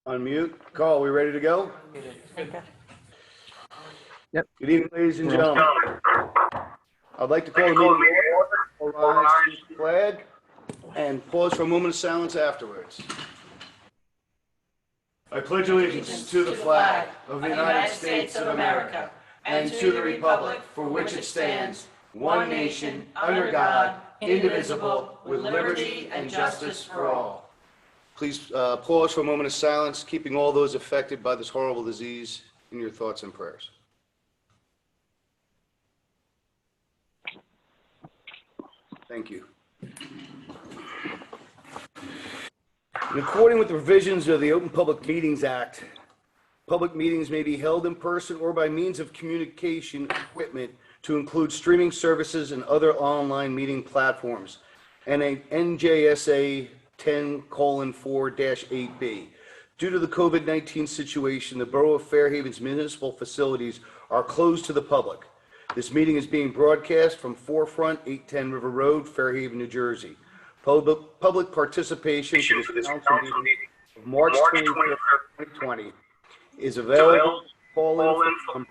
Unmute. Carl, we ready to go? Yep. Good evening, ladies and gentlemen. I'd like to call the meeting to order. Rise to the flag and pause for a moment of silence afterwards. I pledge allegiance to the flag of the United States of America and to the republic for which it stands, one nation, under God, indivisible, with liberty and justice for all. Please pause for a moment of silence, keeping all those affected by this horrible disease in your thoughts and prayers. Thank you. In accordance with the provisions of the Open Public Meetings Act, public meetings may be held in person or by means of communication equipment to include streaming services and other online meeting platforms, and a NJSA 10:4-8B. Due to the COVID-19 situation, the Borough of Fairhaven's municipal facilities are closed to the public. This meeting is being broadcast from Forefront, 810 River Road, Fairhaven, New Jersey. Public participation for this council meeting of March 23rd, 2020 is available to call in from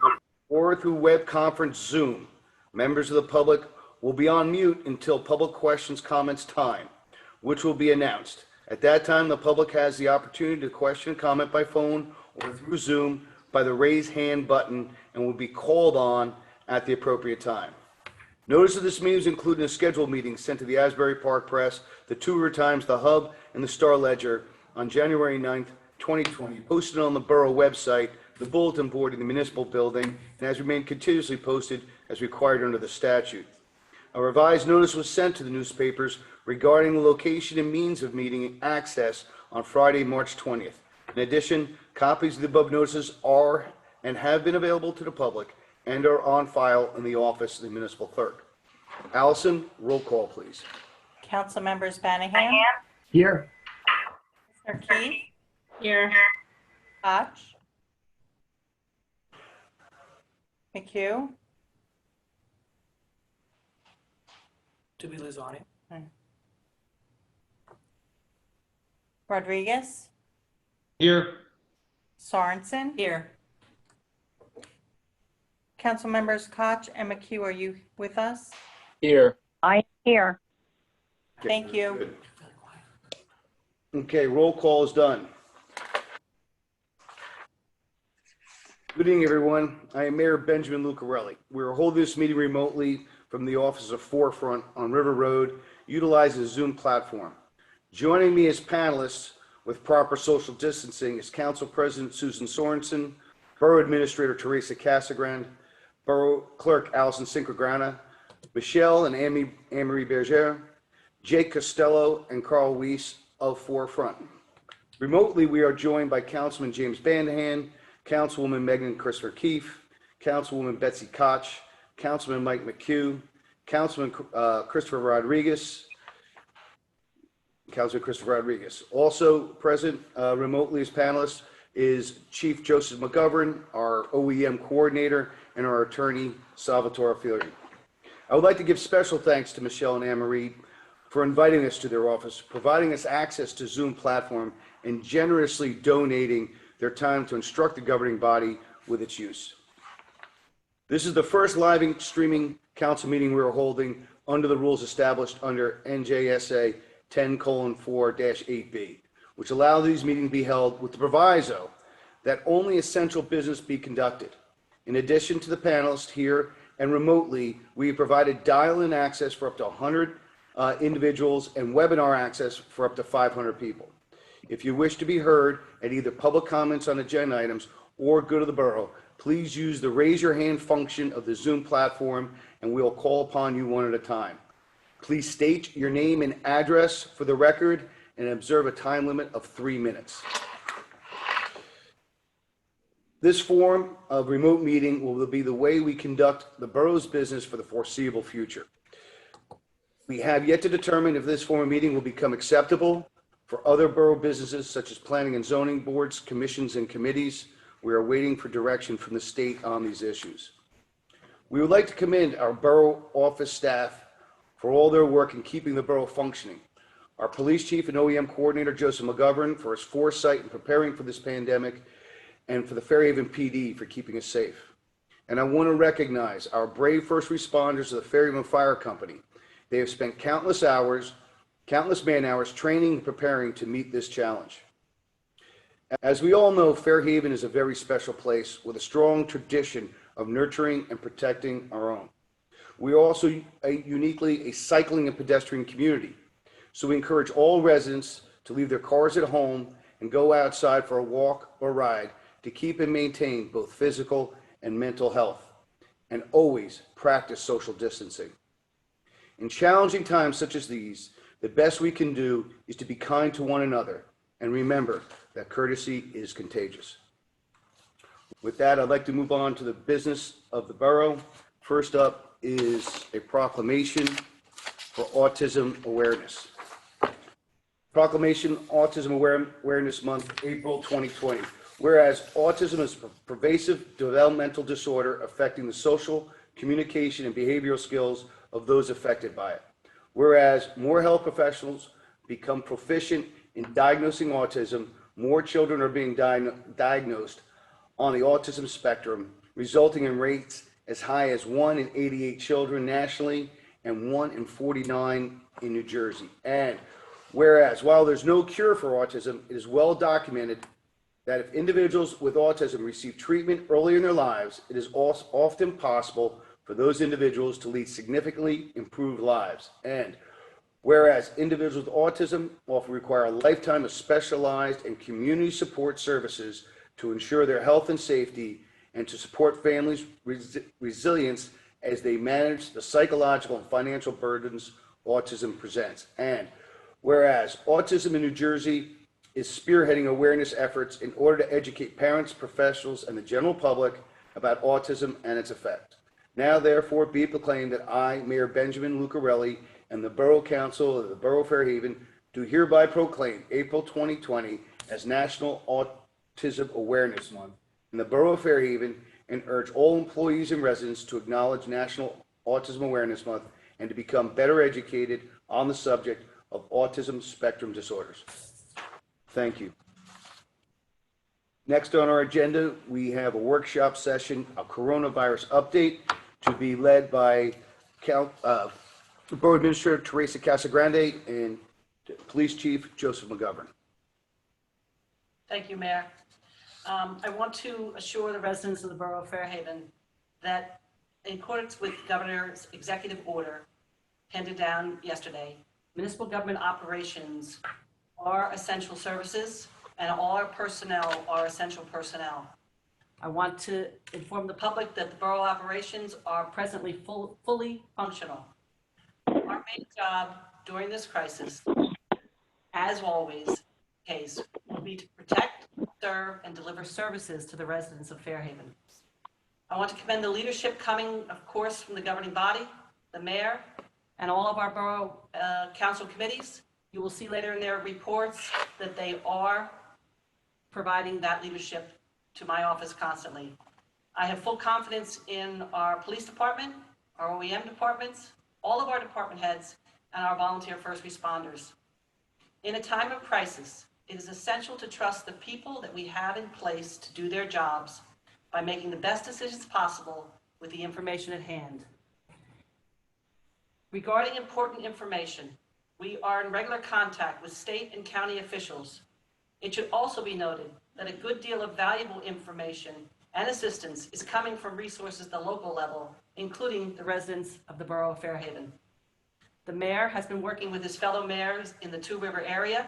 or through web conference Zoom. Members of the public will be on mute until public questions comments time, which will be announced. At that time, the public has the opportunity to question and comment by phone or through Zoom by the raise hand button and will be called on at the appropriate time. Notice of this meeting is included in a scheduled meeting sent to the Asbury Park Press, the Two River Times, the Hub, and the Star Ledger on January 9th, 2020, posted on the Borough website, the bulletin board in the municipal building, and has remained continuously posted as required under the statute. A revised notice was sent to the newspapers regarding the location and means of meeting access on Friday, March 20th. In addition, copies of the above notices are and have been available to the public and are on file in the office of the municipal clerk. Allison, roll call, please. Council members Banahan. Here. Mr. Keith. Here. Koch. McHugh. To be Lizani. Rodriguez. Here. Sorensen. Here. Council members Koch and McHugh, are you with us? Here. I am here. Thank you. Good. Okay, roll call is done. Good evening, everyone. I am Mayor Benjamin Lucarelli. We are holding this meeting remotely from the office of Forefront on River Road, utilizing the Zoom platform. Joining me as panelists with proper social distancing is Council President Susan Sorensen, Borough Administrator Teresa Casagrande, Borough Clerk Allison Cinquegrana, Michelle and Anne-Marie Berger, Jake Costello, and Carl Weiss of Forefront. Remotely, we are joined by Councilman James Banahan, Councilwoman Megan Christopher Keefe, Councilwoman Betsy Koch, Councilman Mike McHugh, Councilman Christopher Rodriguez. Also present remotely as panelists is Chief Joseph McGovern, our OEM coordinator, and our attorney, Salvatore Fiori. I would like to give special thanks to Michelle and Anne-Marie for inviting us to their office, providing us access to Zoom platform, and generously donating their time to instruct the governing body with its use. This is the first live streaming council meeting we are holding under the rules established under NJSA 10:4-8B, which allow these meetings to be held with the proviso that only essential business be conducted. In addition to the panelists here and remotely, we have provided dial-in access for up to 100 individuals and webinar access for up to 500 people. If you wish to be heard at either public comments on agenda items or go to the borough, please use the raise your hand function of the Zoom platform and we'll call upon you one at a time. Please state your name and address for the record and observe a time limit of 3 minutes. This form of remote meeting will be the way we conduct the borough's business for the foreseeable future. We have yet to determine if this form of meeting will become acceptable for other borough businesses such as planning and zoning boards, commissions, and committees. We are waiting for direction from the state on these issues. We would like to commend our borough office staff for all their work in keeping the borough functioning. our police chief and OEM coordinator, Joseph McGovern, for his foresight in preparing for this pandemic, and for the Fairhaven PD for keeping us safe. And I want to recognize our brave first responders of the Fairhaven Fire Company. They have spent countless man hours training and preparing to meet this challenge. As we all know, Fairhaven is a very special place with a strong tradition of nurturing and protecting our own. We are also uniquely a cycling and pedestrian community. So we encourage all residents to leave their cars at home and go outside for a walk or ride to keep and maintain both physical and mental health, and always practice social distancing. In challenging times such as these, the best we can do is to be kind to one another and remember that courtesy is contagious. With that, I'd like to move on to the business of the borough. First up is a proclamation for autism awareness. Proclamation Autism Awareness Month, April 2020. Whereas autism is a pervasive developmental disorder affecting the social, communication, and behavioral skills of those affected by it. Whereas more health professionals become proficient in diagnosing autism, more children are being diagnosed on the autism spectrum, resulting in rates as high as 1 in 88 children nationally and 1 in 49 in New Jersey. And whereas while there's no cure for autism, it is well documented that if individuals with autism receive treatment early in their lives, it is often possible for those individuals to lead significantly improved lives. And whereas individuals with autism often require a lifetime of specialized and community support services to ensure their health and safety and to support families' resilience as they manage the psychological and financial burdens autism presents. And whereas autism in New Jersey is spearheading awareness efforts in order to educate parents, professionals, and the general public about autism and its effect. Now, therefore, be it proclaimed that I, Mayor Benjamin Lucarelli, and the Borough Council of the Borough of Fairhaven do hereby proclaim April 2020 as National Autism Awareness Month in the Borough of Fairhaven and urge all employees and residents to acknowledge National Autism Awareness Month and to become better educated on the subject of autism spectrum disorders. Thank you. Next on our agenda, we have a workshop session, a coronavirus update, to be led by Borough Administrator Teresa Casagrande and Police Chief Joseph McGovern. Thank you, Mayor. I want to assure the residents of the Borough of Fairhaven that in accordance with the Governor's executive order handed down yesterday, municipal government operations are essential services and all our personnel are essential personnel. I want to inform the public that the borough operations are presently fully functional. Our main job during this crisis, as always the case, will be to protect, serve, and deliver services to the residents of Fairhaven. I want to commend the leadership coming, of course, from the governing body, the mayor, and all of our borough council committees. You will see later in their reports that they are providing that leadership to my office constantly. I have full confidence in our police department, our OEM departments, all of our department heads, and our volunteer first responders. In a time of crisis, it is essential to trust the people that we have in place to do their jobs by making the best decisions possible with the information at hand. Regarding important information, we are in regular contact with state and county officials. It should also be noted that a good deal of valuable information and assistance is coming from resources at the local level, including the residents of the Borough of Fairhaven. The mayor has been working with his fellow mayors in the Two River area,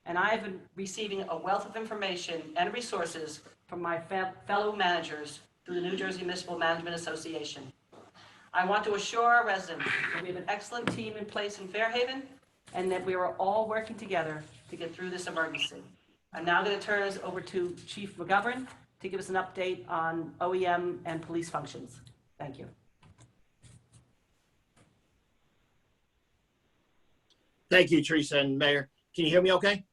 and I have been receiving a wealth of information and resources from my fellow managers through the New Jersey Municipal Management Association. I want to assure our residents that we have an excellent team in place in Fairhaven and that we are all working together to get through this emergency. I'm now going to turn this over to Chief McGovern to give us an update on OEM and police functions. Thank you. Thank you, Teresa and Mayor. Can you hear me okay?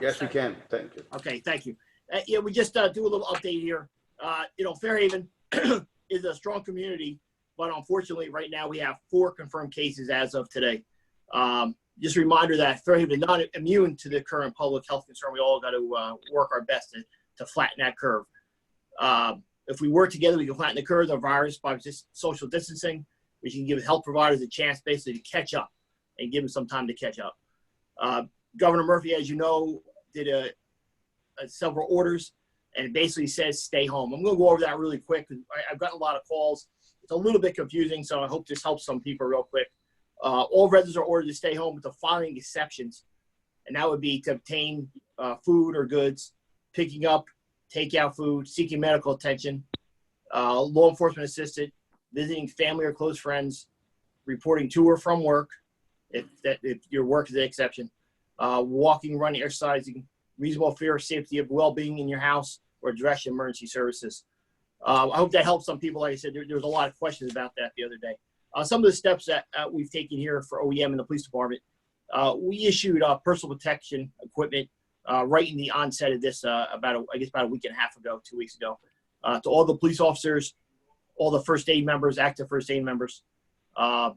Yes, we can. Thank you. Okay, thank you. Yeah, we just do a little update here. Fairhaven is a strong community, but unfortunately right now we have 4 confirmed cases as of today. just a reminder that Fairhaven is not immune to the current public health concern. We all got to work our best to flatten that curve. If we work together, we can flatten the curve of the virus by just social distancing. We can give health providers a chance basically to catch up and give them some time to catch up. Governor Murphy, as you know, did several orders and it basically says stay home. I'm going to go over that really quick because I've gotten a lot of calls. It's a little bit confusing, so I hope this helps some people real quick. All residents are ordered to stay home with the following exceptions, and that would be to obtain food or goods, picking up, takeout food, seeking medical attention, law enforcement assistant, visiting family or close friends, reporting to or from work, if your work is the exception, walking, running, exercising, reasonable fear of safety of well-being in your house, or direct emergency services. I hope that helps some people. Like I said, there was a lot of questions about that the other day. Some of the steps that we've taken here for OEM and the police department, we issued personal protection equipment right in the onset of this about a week and a half ago, 2 weeks ago, to all the police officers, all the first aid members, active first aid members. We're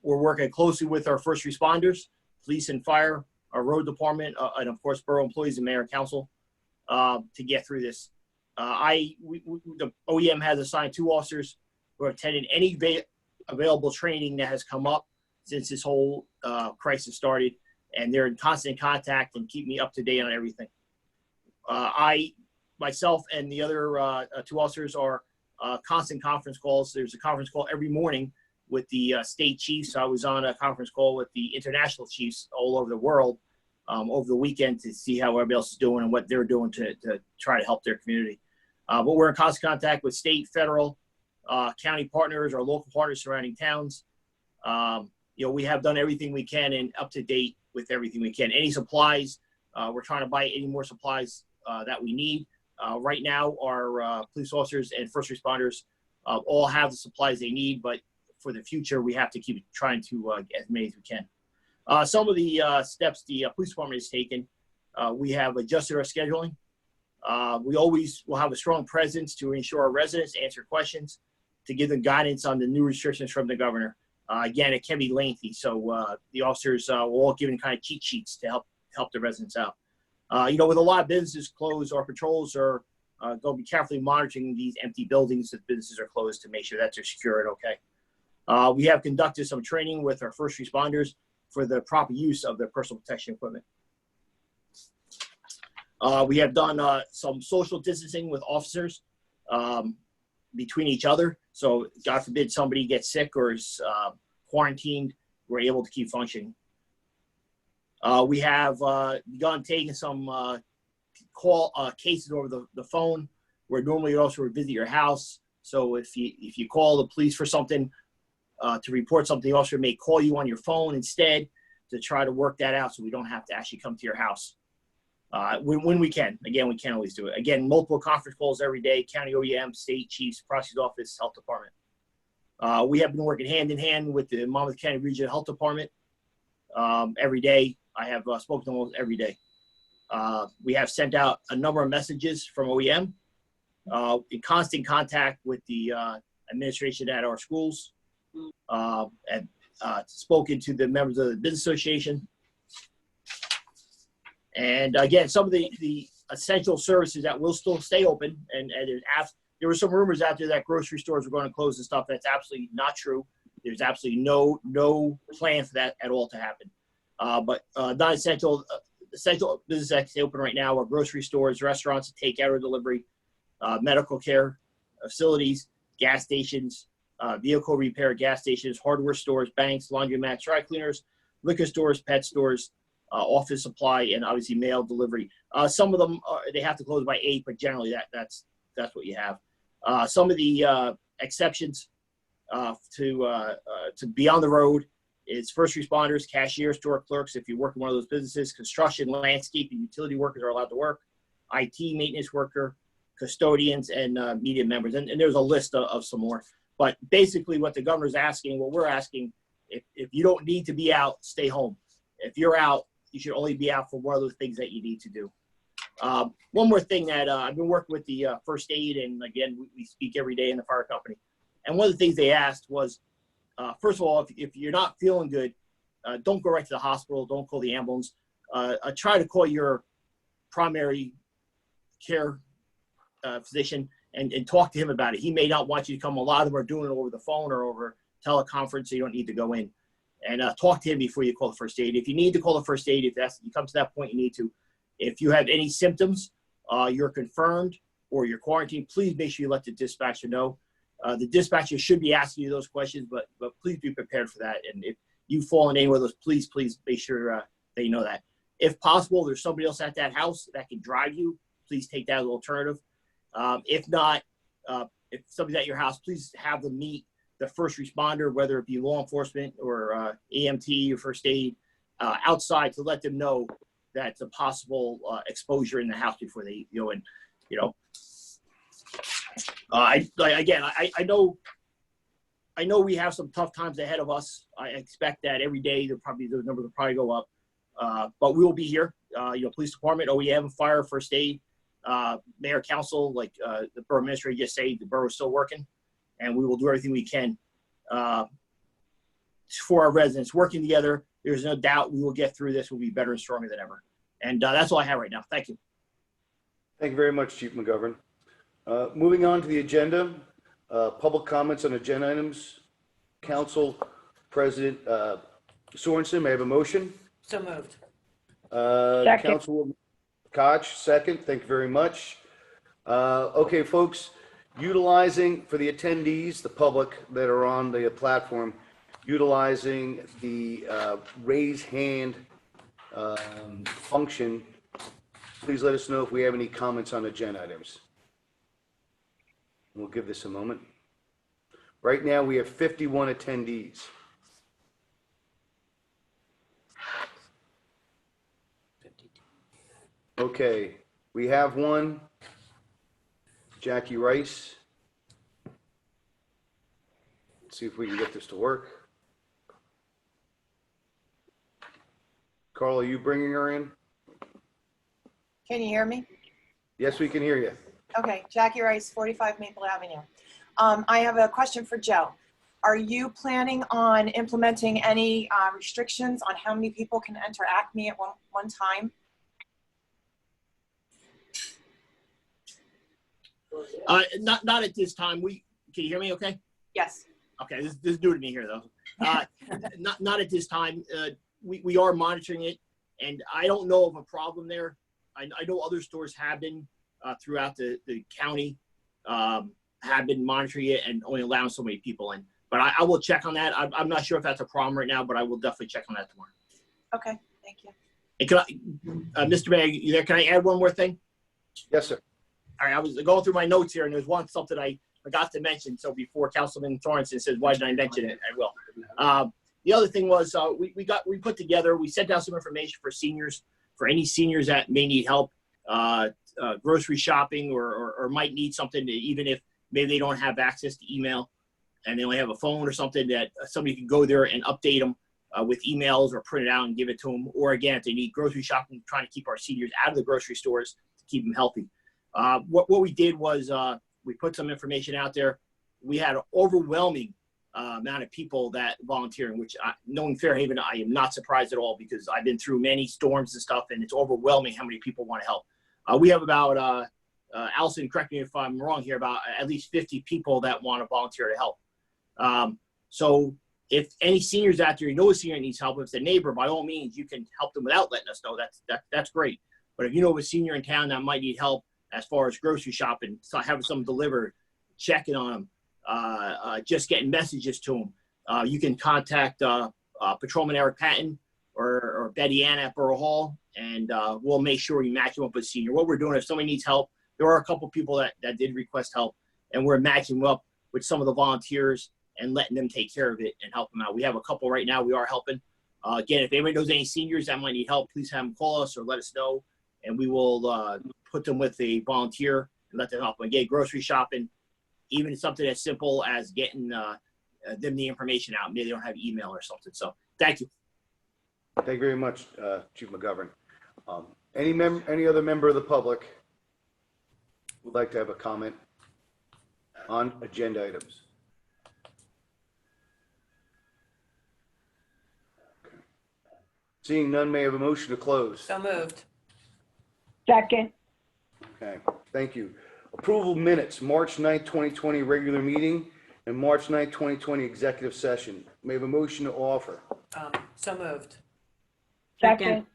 working closely with our first responders, police and fire, our road department, and of course, borough employees and mayor and council to get through this. The OEM has assigned 2 officers who have attended any available training that has come up since this whole crisis started, and they're in constant contact and keep me up to date on everything. Myself and the other 2 officers are constant conference calls. There's a conference call every morning with the state chiefs. I was on a conference call with the international chiefs all over the world over the weekend to see how everybody else is doing and what they're doing to try to help their community. But we're in constant contact with state, federal, county partners, our local partners surrounding towns. We have done everything we can and up to date with everything we can. Any supplies, we're trying to buy any more supplies that we need. Right now, our police officers and first responders all have the supplies they need, but for the future, we have to keep trying to get as many as we can. Some of the steps the police department has taken, we have adjusted our scheduling. We always will have a strong presence to ensure our residents answer questions, to give them guidance on the new restrictions from the governor. Again, it can be lengthy, so the officers were all given kind of cheat sheets to help the residents out. With a lot of businesses closed, our patrols are going to be carefully monitoring these empty buildings that businesses are closed to make sure that they're secure and okay. We have conducted some training with our first responders for the proper use of their personal protection equipment. We have done some social distancing with officers between each other. So God forbid somebody gets sick or is quarantined, we're able to keep functioning. We have begun taking some cases over the phone, where normally you also would visit your house. So if you call the police for something, to report something, the officer may call you on your phone instead to try to work that out so we don't have to actually come to your house. When we can. Again, we can't always do it. Again, multiple conference calls every day, county OEM, state chiefs, prosecutor's office, health department. We have been working hand in hand with the Monmouth County Regional Health Department every day. I have spoken to them almost every day. We have sent out a number of messages from OEM, in constant contact with the administration at our schools, and spoken to the members of the Business Association. And again, some of the essential services that will still stay open, and there were some rumors out there that grocery stores were going to close and stuff. That's absolutely not true. There's absolutely no plan for that at all to happen. But non-essential, essential business that stay open right now are grocery stores, restaurants, takeout or delivery, medical care facilities, gas stations, vehicle repair gas stations, hardware stores, banks, laundromats, dry cleaners, liquor stores, pet stores, office supply, and obviously mail delivery. Some of them they have to close by 8, but generally that's what you have. Some of the exceptions to be on the road is first responders, cashiers, store clerks. If you work in one of those businesses, construction, landscaping, utility workers are allowed to work. IT maintenance worker, custodians, and media members. And there's a list of some more. But basically, what the governor's asking, what we're asking, if you don't need to be out, stay home. If you're out, you should only be out for one of those things that you need to do. One more thing that I've been working with the first aid, and again, we speak every day in the fire company. And one of the things they asked was, first of all, if you're not feeling good, don't go right to the hospital. Don't call the ambulance. Try to call your primary care physician and talk to him about it. He may not want you to come. A lot of them are doing it over the phone or over teleconference, so you don't need to go in. And talk to him before you call the first aid. If you need to call the first aid, if you come to that point, you need to. If you have any symptoms, you're confirmed or you're quarantined, please make sure you let the dispatcher know. The dispatcher should be asking you those questions, but please be prepared for that. And if you fall in any one of those, please make sure that you know that. If possible, there's somebody else at that house that can drive you. Please take that as an alternative. If not, if somebody's at your house, please have them meet the first responder, whether it be law enforcement or EMT or first aid, outside to let them know that's a possible exposure in the house before they go in. You know, I know we have some tough times ahead of us. I expect that every day those numbers will probably go up. But we will be here. Police department, OEM, fire, first aid, mayor, council, like the borough administrator just said, the borough is still working, and we will do everything we can for our residents. Working together, there's no doubt we will get through this. We'll be better and stronger than ever. And that's all I have right now. Thank you. Thank you very much, Chief McGovern. Moving on to the agenda, public comments on agenda items. Council President Sorensen, may I have a motion? So moved. Second. Councilwoman Koch, second. Thank you very much. Okay, folks, utilizing for the attendees, the public that are on the platform, utilizing the raise hand function, please let us know if we have any comments on agenda items. We'll give this a moment. Right now, we have 51 attendees. Okay, we have one. Jackie Rice. Let's see if we can get this to work. Carl, are you bringing her in? Can you hear me? Yes, we can hear you. Okay, Jackie Rice, 45 Maple Avenue. I have a question for Joe. Are you planning on implementing any restrictions on how many people can enter Acme at one time? Not at this time. Can you hear me okay? Yes. Okay, this is new to me here, though. Not at this time. We are monitoring it, and I don't know of a problem there. I know other stores have been throughout the county, have bbeen monitoring it and only allowing so many people in. But I will check on that. I'm not sure if that's a problem right now, but I will definitely check on that tomorrow. Okay, thank you. And can Mr. Mayor, you there? Can I add one more thing? Yes, sir. All right, I was going through my notes here, and there's something I forgot to mention. So before Councilman Thornton says, why did I mention it? I will. The other thing was we put together, we sent out some information for seniors, for any seniors that may need help, grocery shopping or might need something, even if maybe they don't have access to email and they only have a phone or something, that somebody can go there and update them with emails or print it out and give it to them. Or again, if they need grocery shopping, trying to keep our seniors out of the grocery stores to keep them healthy. What we did was we put some information out there. We had an overwhelming amount of people that volunteering, which knowing Fairhaven, I am not surprised at all because I've been through many storms and stuff, and it's overwhelming how many people want to help. We have about, Allison, correct me if I'm wrong here, about at least 50 people that want to volunteer to help. So if any seniors out there, you know a senior needs help, if it's a neighbor, by all means, you can help them without letting us know. That's great. But if you know of a senior in town that might need help as far as grocery shopping, so having something delivered, checking on them, just getting messages to them, you can contact Patrolman Eric Patton or Betty Ann at Borough Hall, and we'll make sure we match them up with a senior. What we're doing, if somebody needs help, there are a couple people that did request help, and we're matching them up with some of the volunteers and letting them take care of it and help them out. We have a couple right now we are helping. Again, if anybody knows any seniors that might need help, please have them call us or let us know, and we will put them with a volunteer and let them help them. Again, grocery shopping, even something as simple as getting them the information out. Maybe they don't have email or something. So thank you. Thank you very much, Chief McGovern. Any other member of the public would like to have a comment on agenda items? Okay. Seeing none, may I have a motion to close? So moved. Second. Okay, thank you. Approval minutes, March 9th, 2020 regular meeting and March 9th, 2020 executive session. May I have a motion to offer? So moved. Second.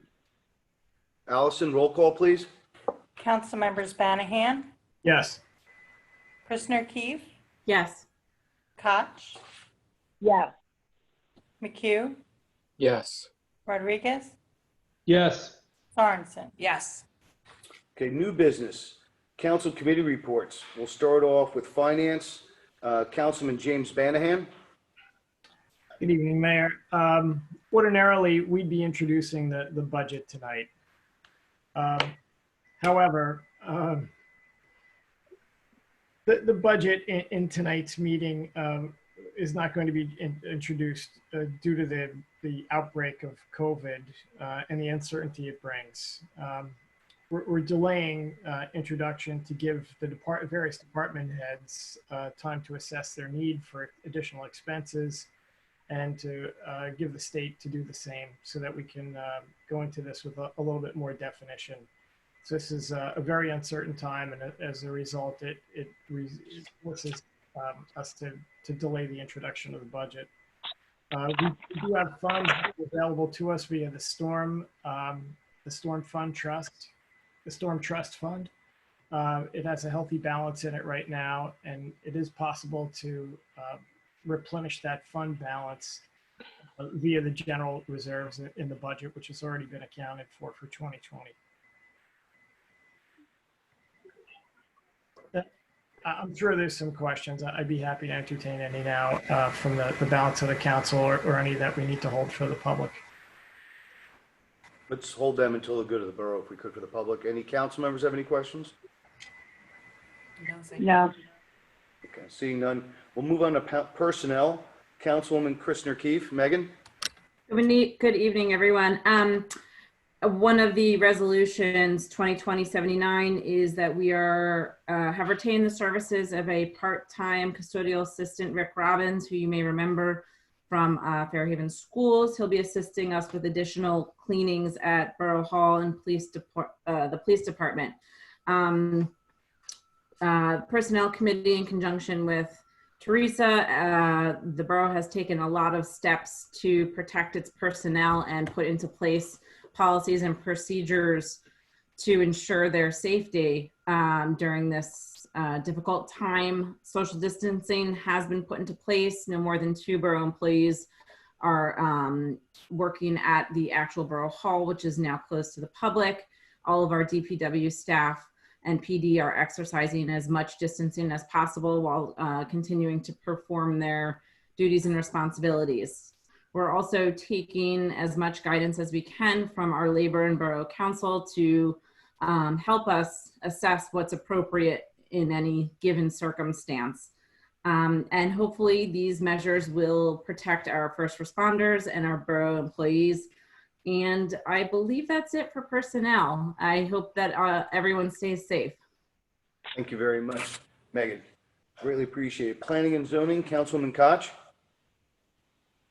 Allison, roll call, please. Councilmembers Banahan, Yes. Prisner Keefe, Yes. Koch, Yes. McHugh, Yes. Rodriguez, Yes. Sorensen. Yes. Okay, new business, council committee reports. We'll start off with finance. Councilman James Banahan. Good evening, Mayor. Ordinarily, we'd be introducing the budget tonight. However, the budget in tonight's meeting is not going to be introduced due to the outbreak of COVID and the uncertainty it brings. We're delaying introduction to give the various department heads time to assess their need for additional expenses and to give the state to do the same so that we can go into this with a little bit more definition. So this is a very uncertain time, and as a result, it forces us to delay the introduction of the budget. We do have funds available to us via the Storm Trust Fund. It has a healthy balance in it right now, and it is possible to replenish that fund balance via the general reserves in the budget, which has already been accounted for 2020. I'm sure there's some questions. I'd be happy to entertain any now from the balance of the council or any that we need to hold for the public. Let's hold them until the good of the borough, if we could, for the public. Any council members have any questions? No. Okay, seeing none, we'll move on to personnel. Councilwoman Prisner Keefe. Megan? Good evening, everyone. One of the resolutions, 2020-79, is that we have retained the services of a part-time custodial assistant, Rick Robbins, who you may remember from Fairhaven Schools. He'll be assisting us with additional cleanings at Borough Hall and the police department. Personnel committee, in conjunction with Teresa, the borough has taken a lot of steps to protect its personnel and put into place policies and procedures to ensure their safety during this difficult time. Social distancing has been put into place. No more than 2 borough employees are working at the actual Borough Hall, which is now closed to the public. All of our DPW staff and PD are exercising as much distancing as possible while continuing to perform their duties and responsibilities. We're also taking as much guidance as we can from our Labor and Borough Council to help us assess what's appropriate in any given circumstance. And hopefully these measures will protect our first responders and our borough employees. And I believe that's it for personnel. I hope that everyone stays safe. Thank you very much, Megan. Greatly appreciate it. Planning and zoning, Councilwoman Koch.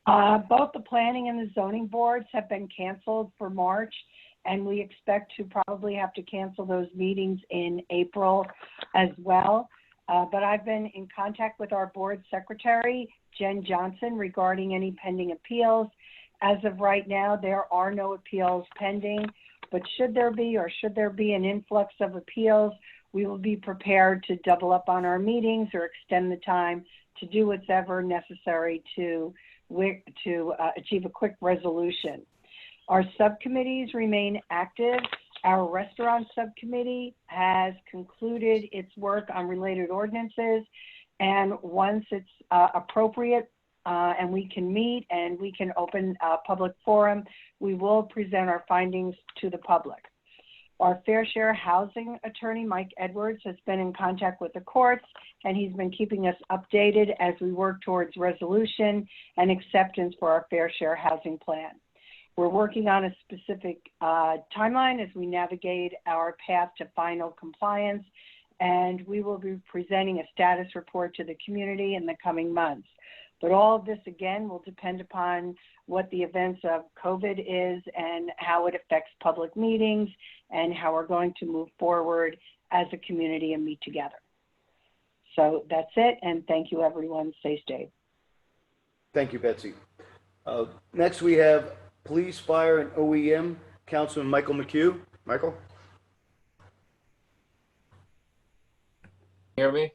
Both the planning and the zoning boards have been canceled for March, and we expect to probably have to cancel those meetings in April as well. But I've been in contact with our board secretary, Jen Johnson, regarding any pending appeals. As of right now, there are no appeals pending, but should there be an influx of appeals, we will be prepared to double up on our meetings or extend the time to do whatever necessary to achieve a quick resolution. Our subcommittees remain active. Our restaurant subcommittee has concluded its work on related ordinances, and once it's appropriate and we can meet and we can open a public forum, we will present our findings to the public. Our Fair Share housing attorney, Mike Edwards, has been in contact with the courts, and he's been keeping us updated as we work towards resolution and acceptance for our Fair Share housing plan. We're working on a specific timeline as we navigate our path to final compliance, and we will be presenting a status report to the community in the coming months. But all of this, again, will depend upon what the events of COVID is and how it affects public meetings and how we're going to move forward as a community and meet together. So that's it, and thank you, everyone. Stay safe. Thank you, Betsy. Next, we have Police, Fire, and OEM, Councilman Michael McHugh. Michael? Hear me?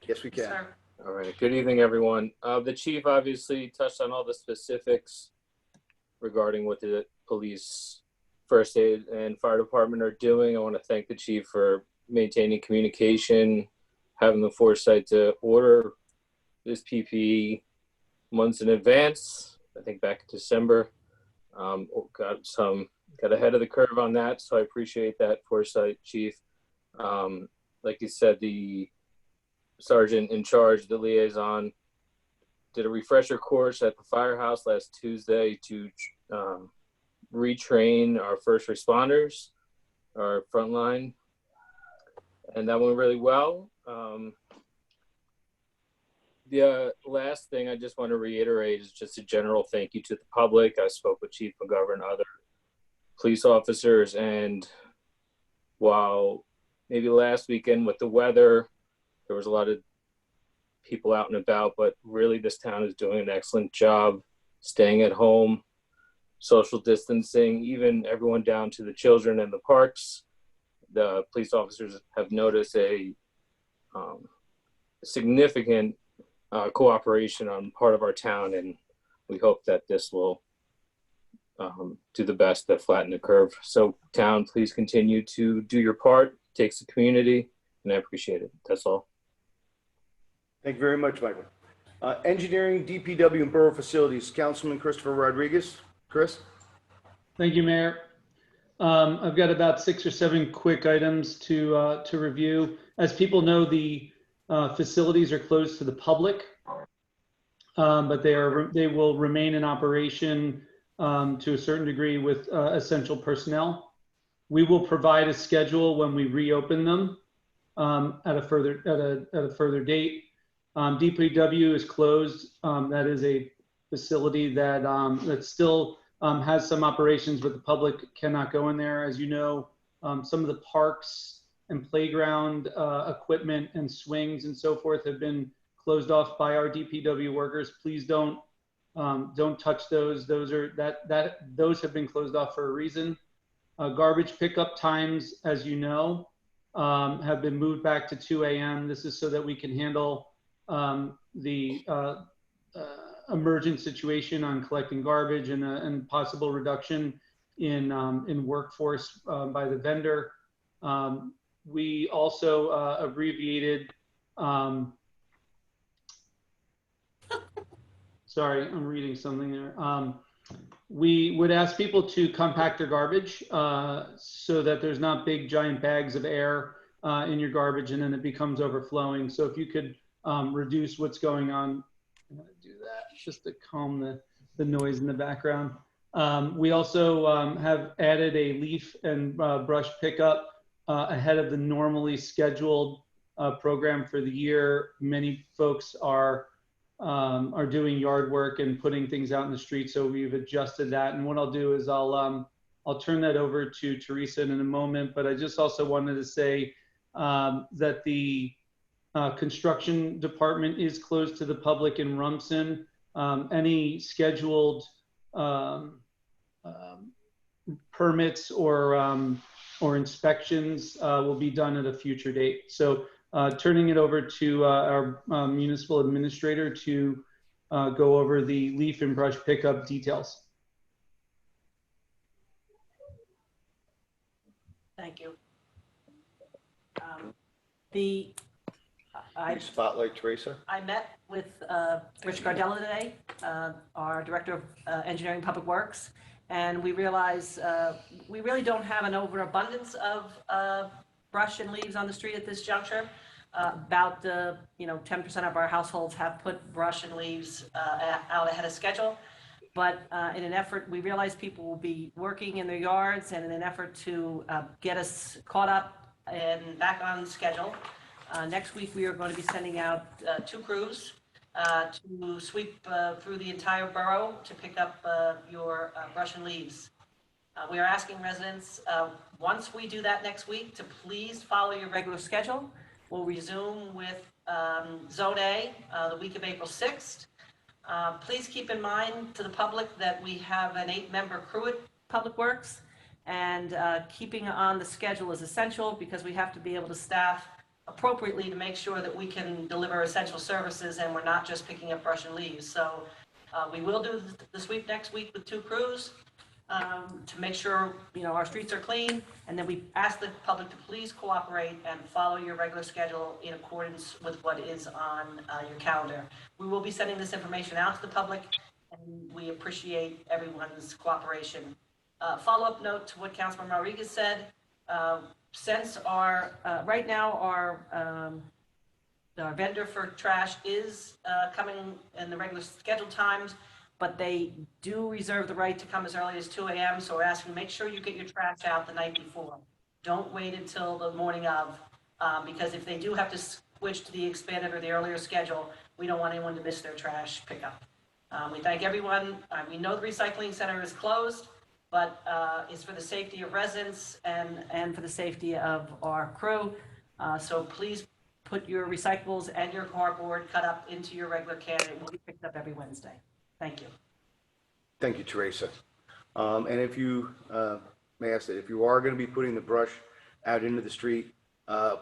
Yes, we can. Sir. All right. Good evening, everyone. The chief obviously touched on all the specifics regarding what the police, first aid, and fire department are doing. I want to thank the chief for maintaining communication, having the foresight to order this PPE months in advance. I think back in December, got ahead of the curve on that. So I appreciate that foresight, chief. Like you said, the sergeant in charge, the liaison, did a refresher course at the firehouse last Tuesday to retrain our first responders, our frontline, and that went really well. The last thing I just want to reiterate is just a general thank you to the public. I spoke with Chief McGovern and other police officers, and while maybe last weekend with the weather, there was a lot of people out and about, but really this town is doing an excellent job staying at home, social distancing, even everyone down to the children in the parks. The police officers have noticed a significant cooperation on part of our town, and we hope that this will do the best to flatten the curve. So town, please continue to do your part. It takes the community, and I appreciate it. That's all. Thank you very much, Michael. Engineering, DPW, and Borough Facilities, Councilman Christopher Rodriguez. Chris? Thank you, Mayor. I've got about 6 or 7 quick items to review. As people know, the facilities are closed to the public, but they will remain in operation to a certain degree with essential personnel. We will provide a schedule when we reopen them at a further date. DPW is closed. That is a facility that still has some operations, but the public cannot go in there. As you know, some of the parks and playground equipment and swings and so forth have been closed off by our DPW workers. Please don't touch those. Those have been closed off for a reason. Garbage pickup times, as you know, have been moved back to 2 a.m. This is so that we can handle the emergent situation on collecting garbage and possible reduction in workforce by the vendor. We also abbreviated, sorry, I'm reading something there. We would ask people to compact their garbage so that there's not big giant bags of air in your garbage and then it becomes overflowing. So if you could reduce what's going on, I'm gonna do that just to calm the noise in the background. We also have added a leaf and brush pickup ahead of the normally scheduled program for the year. Many folks are doing yard work and putting things out in the street, so we've adjusted that. And what I'll do is I'll turn that over to Teresa in a moment. But I just also wanted to say that the construction department is closed to the public in Rumson. Any scheduled permits or inspections will be done at a future date. So turning it over to our municipal administrator to go over the leaf and brush pickup details. Thank you. Spotlight Teresa. I met with Rich Gardella today, our Director of Engineering Public Works, and we realized we really don't have an overabundance of brush and leaves on the street at this juncture. About 10% of our households have put brush and leaves out ahead of schedule. But in an effort, we realize people will be working in their yards, and in an effort to get us caught up and back on schedule, next week we are going to be sending out 2 crews to sweep through the entire borough to pick up your brush and leaves. We are asking residents, once we do that next week, to please follow your regular schedule. We'll resume with Zone A the week of April 6th. Please keep in mind to the public that we have an 8-member crew at Public Works, and keeping on the schedule is essential because we have to be able to staff appropriately to make sure that we can deliver essential services and we're not just picking up brush and leaves. So we will do the sweep next week with 2 crews to make sure, you know, our streets are clean, and then we ask the public to please cooperate and follow your regular schedule in accordance with what is on your calendar. We will be sending this information out to the public, and we appreciate everyone's cooperation. Follow-up note to what Councilman Rodriguez said. Since our, right now, our vendor for trash is coming in the regular scheduled times, but they do reserve the right to come as early as 2 a.m. So we're asking, make sure you get your trash out the night before. Don't wait until the morning of, because if they do have to switch to the expanded or the earlier schedule, we don't want anyone to miss their trash pickup. We thank everyone. We know the recycling center is closed, but it's for the safety of residents and for the safety of our crew. So please put your recyclables and your cardboard cut up into your regular can. It will be picked up every Wednesday. Thank you. Thank you, Teresa. And if you, may I say, if you are going to be putting the brush out into the street,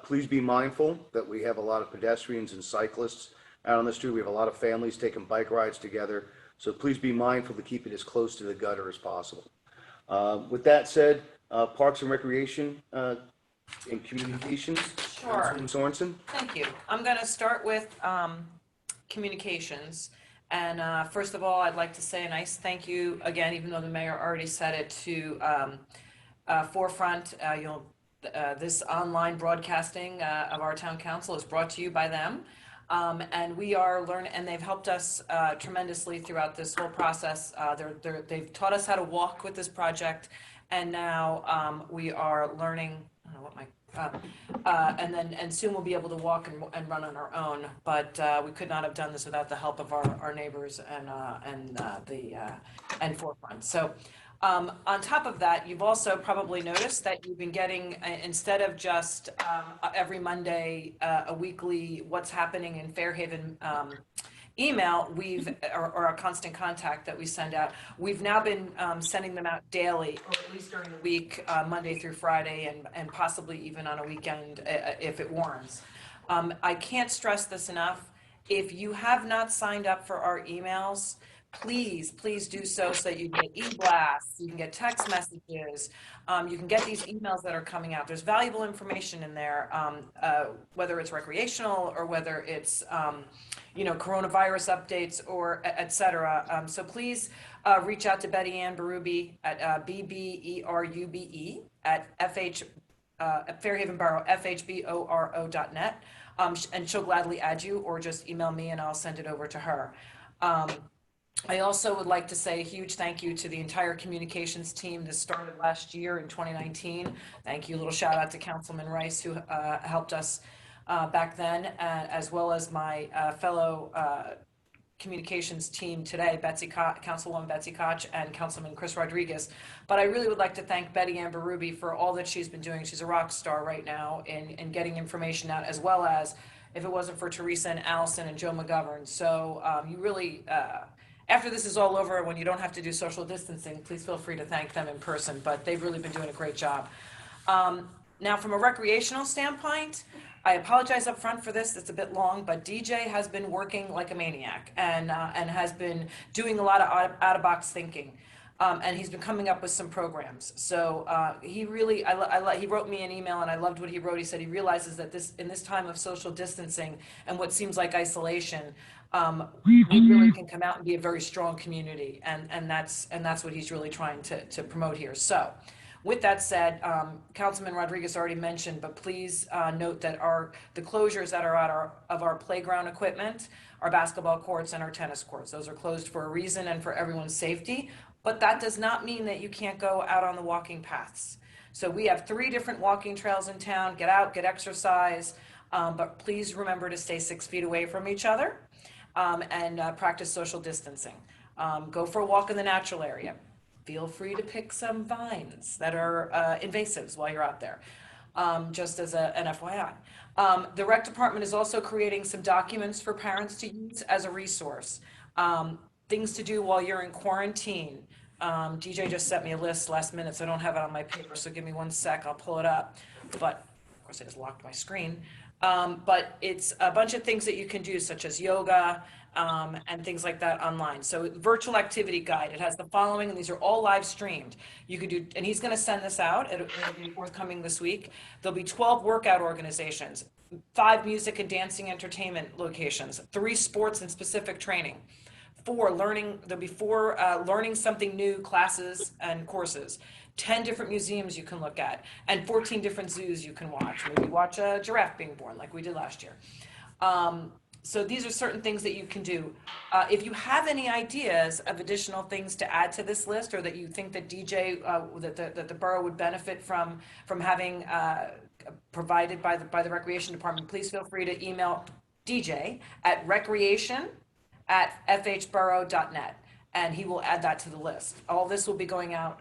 please be mindful that we have a lot of pedestrians and cyclists out on the street. We have a lot of families taking bike rides together. So please be mindful to keep it as close to the gutter as possible. With that said, Parks and Recreation and Communications. Sure. Councilman Sorensen. Thank you. I'm going to start with communications. And first of all, I'd like to say a nice thank you again, even though the mayor already said it, to Forefront. This online broadcasting of our town council is brought to you by them. And we are learning, and they've helped us tremendously throughout this whole process. They've taught us how to walk with this project, and now we are learning. I don't know what my and soon we'll be able to walk and run on our own. But we could not have done this without the help of our neighbors and Forefront. So. On top of that, you've also probably noticed that you've been getting, instead of just every Monday, a weekly what's happening in Fairhaven email, or a constant contact that we send out, we've now been sending them out daily, or at least during the week, Monday through Friday, and possibly even on a weekend if it warrants. I can't stress this enough. If you have not signed up for our emails, please do so that you get e-blasts, you can get text messages, you can get these emails that are coming out. There's valuable information in there, whether it's recreational or whether it's, coronavirus updates or et cetera. So please reach out to Betty Ann Berube at BBERUBE at Fairhaven Borough, FHBORO.net, and she'll gladly add you, or just email me and I'll send it over to her. I also would like to say a huge thank you to the entire communications team. This started last year in 2019. Thank you. A little shout out to Councilman Rice, who helped us back then, as well as my fellow communications team today, Councilwoman Betsy Koch and Councilman Chris Rodriguez. But I really would like to thank Betty Ann Berube for all that she's been doing. She's a rock star right now in getting information out, as well as, if it wasn't for Teresa and Allison and Joe McGovern. So you really... after this is all over, when you don't have to do social distancing, please feel free to thank them in person, but they've really been doing a great job. Now, from a recreational standpoint, I apologize up front for this, it's a bit long, but DJ has been working like a maniac and has been doing a lot of out-of-box thinking. And he's been coming up with some programs. So he really, he wrote me an email, and I loved what he wrote. He said he realizes that in this time of social distancing and what seems like isolation, we really can come out and be a very strong community, and that's what he's really trying to promote here. So, with that said, Councilman Rodriguez already mentioned, but please note that the closures that are of our playground equipment, our basketball courts, and our tennis courts, those are closed for a reason and for everyone's safety. But that does not mean that you can't go out on the walking paths. So we have 3 different walking trails in town. Get out, get exercise, but please remember to stay 6 feet away from each other. and practice social distancing. Go for a walk in the natural area. Feel free to pick some vines that are invasives while you're out there, just as an FYI. The rec department is also creating some documents for parents to use as a resource. Things to do while you're in quarantine. DJ just sent me a list last minute, so I don't have it on my paper, so give me 1 sec, I'll pull it up. But of course I just locked my screen. But it's a bunch of things that you can do, such as yoga, and things like that online. So virtual activity guide, it has the following, and these are all live streamed. You could do, and he's gonna send this out, it'll be forthcoming this week. There'll be 12 workout organizations, 5 music and dancing entertainment locations, 3 sports and specific training, 4 learning, there'll be 4 learning something new classes and courses, 10 different museums you can look at, and 14 different zoos you can watch. Maybe watch a giraffe being born like we did last year. So these are certain things that you can do. If you have any ideas of additional things to add to this list, or that you think that DJ, that the borough would benefit from having provided by the Recreation Department, please feel free to email DJ at recreation@fhborough.net, and he will add that to the list. All this will be going out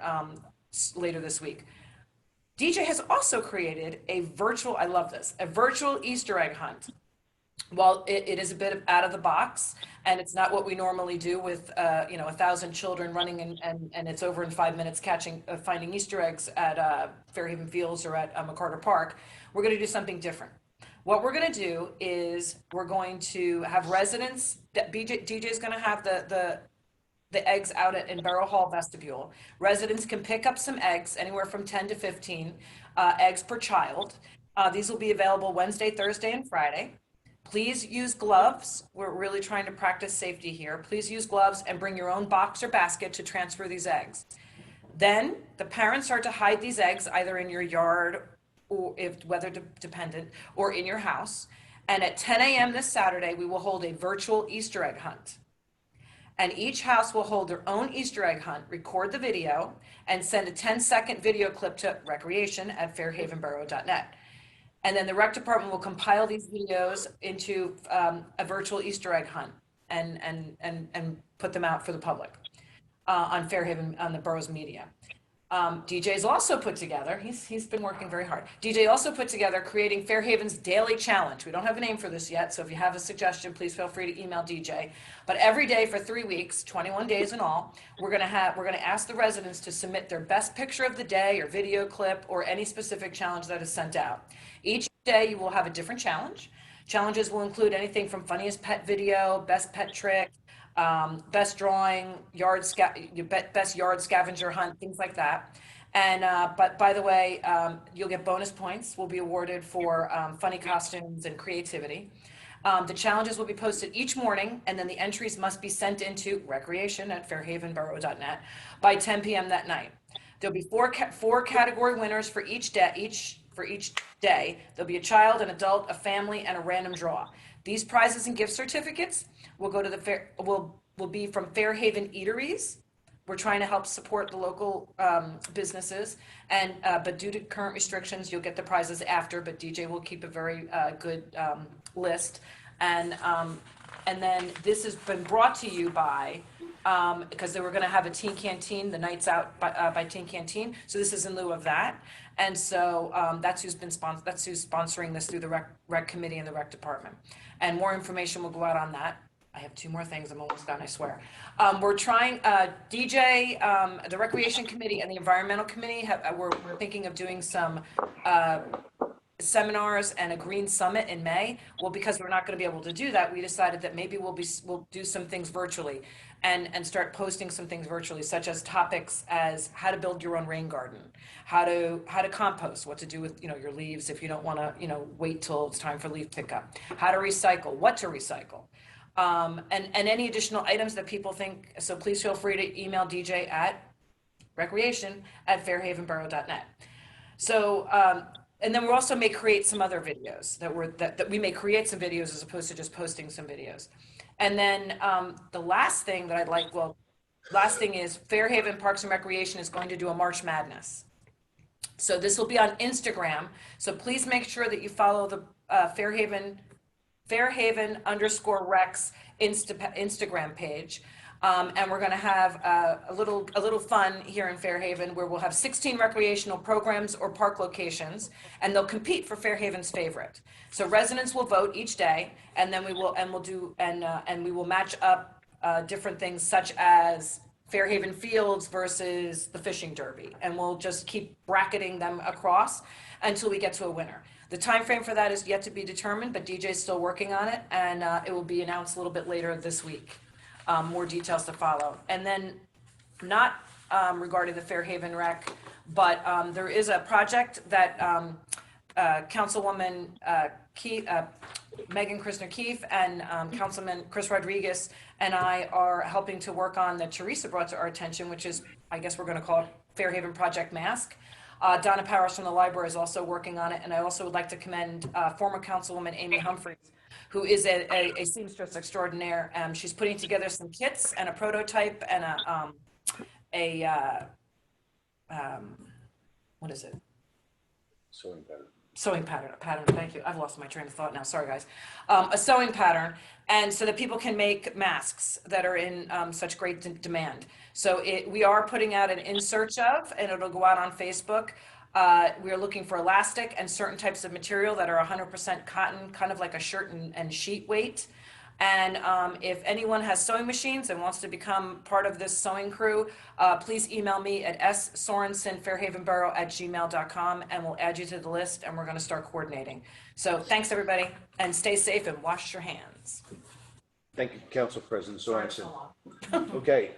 later this week. DJ has also created a virtual, I love this, a virtual Easter egg hunt. Well, it is a bit out of the box, and it's not what we normally do with 1,000 children running and it's over in 5 minutes finding Easter eggs at Fairhaven Fields or at McCarter Park. We're going to do something different. What we're going to do is we're going to have residents. DJ is going to have the eggs out in Borough Hall vestibule. Residents can pick up some eggs, anywhere from 10 to 15 eggs per child. These will be available Wednesday, Thursday, and Friday. Please use gloves. We're really trying to practice safety here. Please use gloves and bring your own box or basket to transfer these eggs. Then the parents are to hide these eggs either in your yard, or if weather dependent, or in your house. And at 10 a.m. this Saturday, we will hold a virtual Easter egg hunt. And each house will hold their own Easter egg hunt, record the video, and send a 10-second video clip to recreation@fairhavenborough.net. And then the rec department will compile these videos into a virtual Easter egg hunt and put them out for the public on Fairhaven, on the borough's media. DJ's also put together, he's been working very hard. DJ also put together creating Fairhaven's Daily Challenge. We don't have a name for this yet, so if you have a suggestion, please feel free to email DJ. But every day for 3 weeks, 21 days in all, we're gonna ask the residents to submit their best picture of the day or video clip or any specific challenge that is sent out. Each day you will have a different challenge. Challenges will include anything from funniest pet video, best pet trick, best drawing, best yard scavenger hunt, things like that. And but by the way, you'll get bonus points will be awarded for funny costumes and creativity. The challenges will be posted each morning, and then the entries must be sent into recreation@fairhavenborough.net by 10 p.m. that night. There'll be four category winners for each day. There'll be a child, an adult, a family, and a random draw. These prizes and gift certificates will go to will be from Fairhaven Eateries. We're trying to help support the local businesses, and but due to current restrictions, you'll get the prizes after. But DJ will keep a very good list, and then this has been brought to you by. Because they were going to have a teen canteen, the Nights Out by Teen Canteen. So this is in lieu of that, and so that's who's sponsoring this through the rec committee and the rec department. And more information will go out on that. I have 2 more things. I'm almost done, I swear. We're trying DJ, the recreation committee and the environmental committee. We're thinking of doing some. Seminars and a green summit in May. Well, because we're not going to be able to do that, we decided that maybe we'll do some things virtually and start posting some things virtually, such as topics as how to build your own rain garden, how to compost, what to do with your leaves if you don't want to wait till it's time for leaf pickup, how to recycle, what to recycle, and any additional items that people think. So please feel free to email DJ at recreation@fairhavenborough.net. So and then we also may create some other videos that we may create some videos as opposed to just posting some videos. And then the last thing is Fairhaven Parks and Recreation is going to do a March Madness. So this will be on Instagram. So please make sure that you follow the Fairhaven _Rex Instagram page. And we're going to have a little fun here in Fairhaven where we'll have 16 recreational programs or park locations, and they'll compete for Fairhaven's favorite. So residents will vote each day, and then we will match up different things such as Fairhaven Fields versus the fishing derby, and we'll just keep bracketing them across until we get to a winner. The time frame for that is yet to be determined, but DJ's still working on it, and it will be announced a little bit later this week. More details to follow. And then not regarding the Fairhaven Rec, but there is a project that Councilwoman Megan Christner-Keefe and Councilman Chris Rodriguez and I are helping to work on that Teresa brought to our attention, which is, I guess we're going to call it Fairhaven Project Mask. Donna Powers from the library is also working on it. And I also would like to commend former Councilwoman Amy Humphries, who is a seamstress extraordinaire. She's putting together some kits and a prototype and what is it? Sewing pattern, thank you. I've lost my train of thought now, sorry guys. A sewing pattern, and so that people can make masks that are in such great demand. So we are putting out an in search of, and it'll go out on Facebook. We are looking for elastic and certain types of material that are 100% cotton, kind of like a shirt and sheet weight. And if anyone has sewing machines and wants to become part of this sewing crew, please email me at ssorensenfairhavenborough@gmail.com, and we'll add you to the list, and we're going to start coordinating. So thanks, everybody, and stay safe and wash your hands. Thank you, Council President Sorensen. So long. Okay,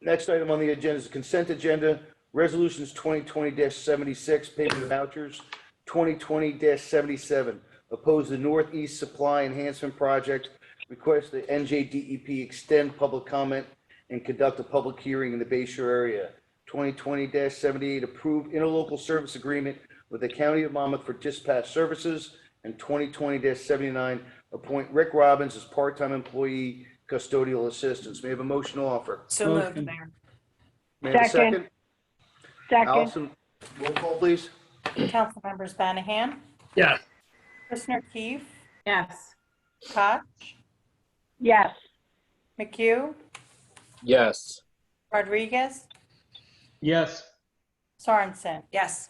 next item on the agenda is the consent agenda. Resolutions 2020-76, payment of vouchers, 2020-77, oppose the Northeast Supply Enhancement Project, request the NJDEP extend public comment and conduct a public hearing in the Bay Shore area. 2020-78, approve interlocal service agreement with the County of Monmouth for dispatch services, and 2020-79, appoint Rick Robbins as part-time employee custodial assistance. May I have a motion to offer? So moved, Mayor. May I have a second? Second. Allison, roll call, please. Councilmembers Banahan, Yes. Christner-Keefe, Yes. Koch, Yes. McHugh, Yes. Rodriguez, Yes. Sorensen. Yes.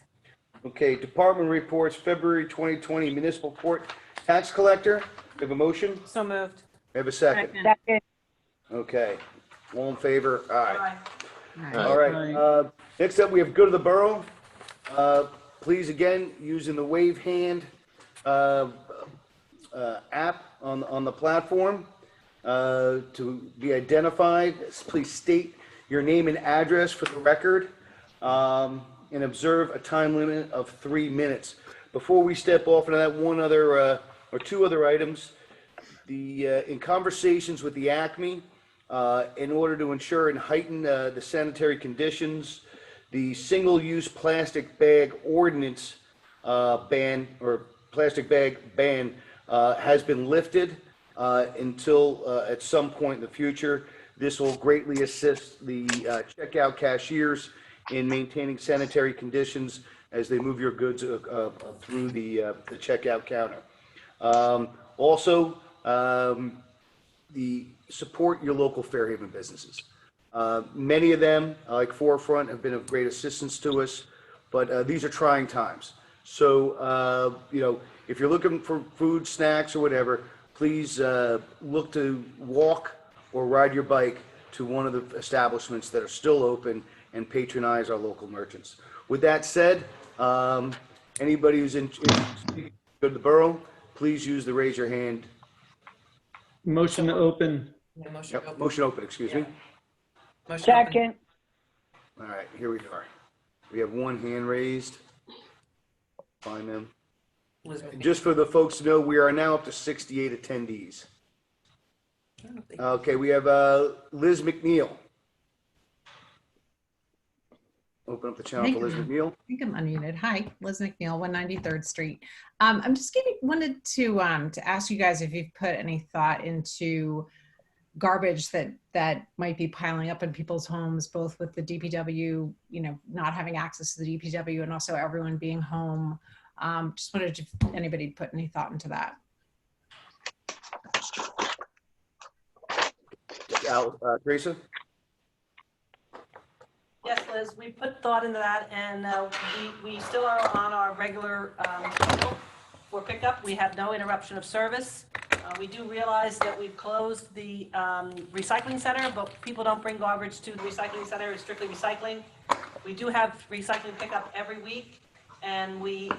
Okay, department reports, February 2020 municipal court tax collector. We have a motion? So moved. We have a second. Second. Okay, all in favor? Aye. Aye. All right, next up, we have go to the borough. Please, again, using the wave hand app on the platform to be identified. Please state your name and address for the record, and observe a time limit of 3 minutes. Before we step off into that, one other or two other items. In conversations with the ACME, in order to ensure and heighten the sanitary conditions, the single-use plastic bag ordinance ban, or plastic bag ban, has been lifted until at some point in the future. This will greatly assist the checkout cashiers in maintaining sanitary conditions as they move your goods through the checkout counter. Also, support your local Fairhaven businesses. Many of them, like Forefront, have been of great assistance to us, but these are trying times. So, if you're looking for food, snacks, or whatever, please look to walk or ride your bike to one of the establishments that are still open and patronize our local merchants. With that said, anybody who's in go to the borough, please use the raise your hand. Motion to open. Yeah, motion Yep, open. motion open, excuse me. Motion open. Second. All right, here we are. We have one hand raised. Find them. Elizabeth. Just for the folks to know, we are now up to 68 attendees. Okay, we have Liz McNeil. Open up the channel for Liz McNeil. I think I'm unmuted. Hi, Liz McNeil, 193rd Street. I'm just wanted to ask you guys if you've put any thought into garbage that might be piling up in people's homes, both with the DPW, not having access to the DPW, and also everyone being home. Just wondered if anybody put any thought into that. Teresa? Yes, Liz, we put thought into that, and we still are on our regular schedule for pickup. We have no interruption of service. We do realize that we've closed the recycling center, but people don't bring garbage to the recycling center. It's strictly recycling. We do have recycling pickup every week, and we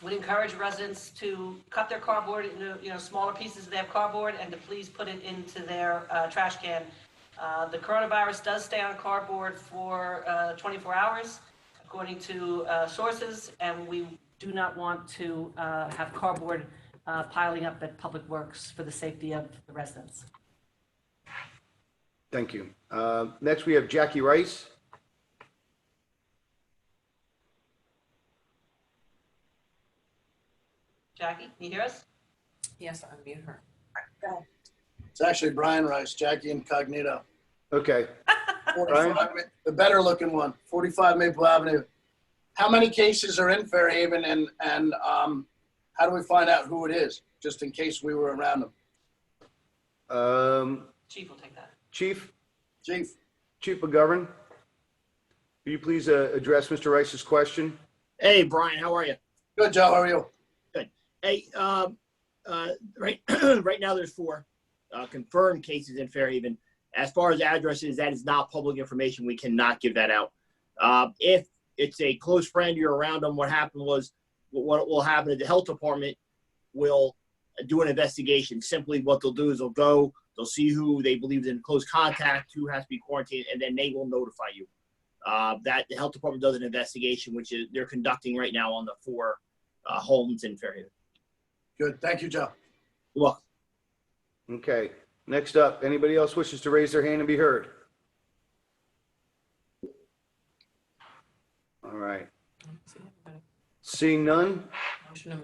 would encourage residents to cut their cardboard into smaller pieces of their cardboard and to please put it into their trash can. The coronavirus does stay on cardboard for 24 hours, according to sources, and we do not want to have cardboard piling up at Public Works for the safety of the residents. Thank you. Next, we have Jackie Rice. Jackie, can you hear us? Yes, unmute her. It's actually Brian Rice, Jackie Incognito. Okay. 45 the better looking one, 45 Maple Avenue. How many cases are in Fairhaven, and how do we find out who it is, just in case we were around them? Chief will take that. Chief Chief, McGovern, will you please address Mr. Rice's question? Hey, Brian, how are you? good, Joe, how are you? Hey, right now there's 4 confirmed cases in Fairhaven. As far as addresses, that is not public information. We cannot give that out. If it's a close friend, you're around them, what will happen is the health department will do an investigation. Simply what they'll do is they'll see who they believe is in close contact, who has to be quarantined, and then they will notify you. That the health department does an investigation, which is they're conducting right now on the 4 homes in Fairhaven. Good, thank you, Joe. You're welcome. Okay. Next up, anybody else wishes to raise their hand and be heard? All right. Seeing none, Motion to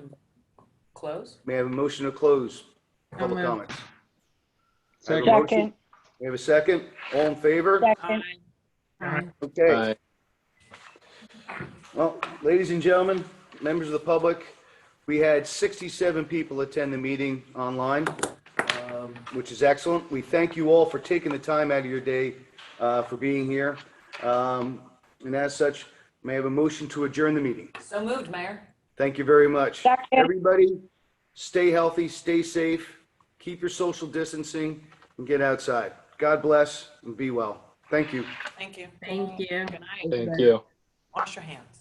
close? may I have a motion to close public moved. comments? I have a motion. Second, We have a second. All in favor? second. Aye. Okay. Well, ladies and gentlemen, members of the public, we had 67 people attend the meeting online, which is excellent. We thank you all for taking the time out of your day for being here. And as such, may I have a motion to adjourn the meeting? So moved, Mayor. Thank you very much. Second. Everybody, stay healthy, stay safe, keep your social distancing, and get outside. God bless and be well. Thank you. Thank you. Thank you. Good night. Thank you. Wash your hands.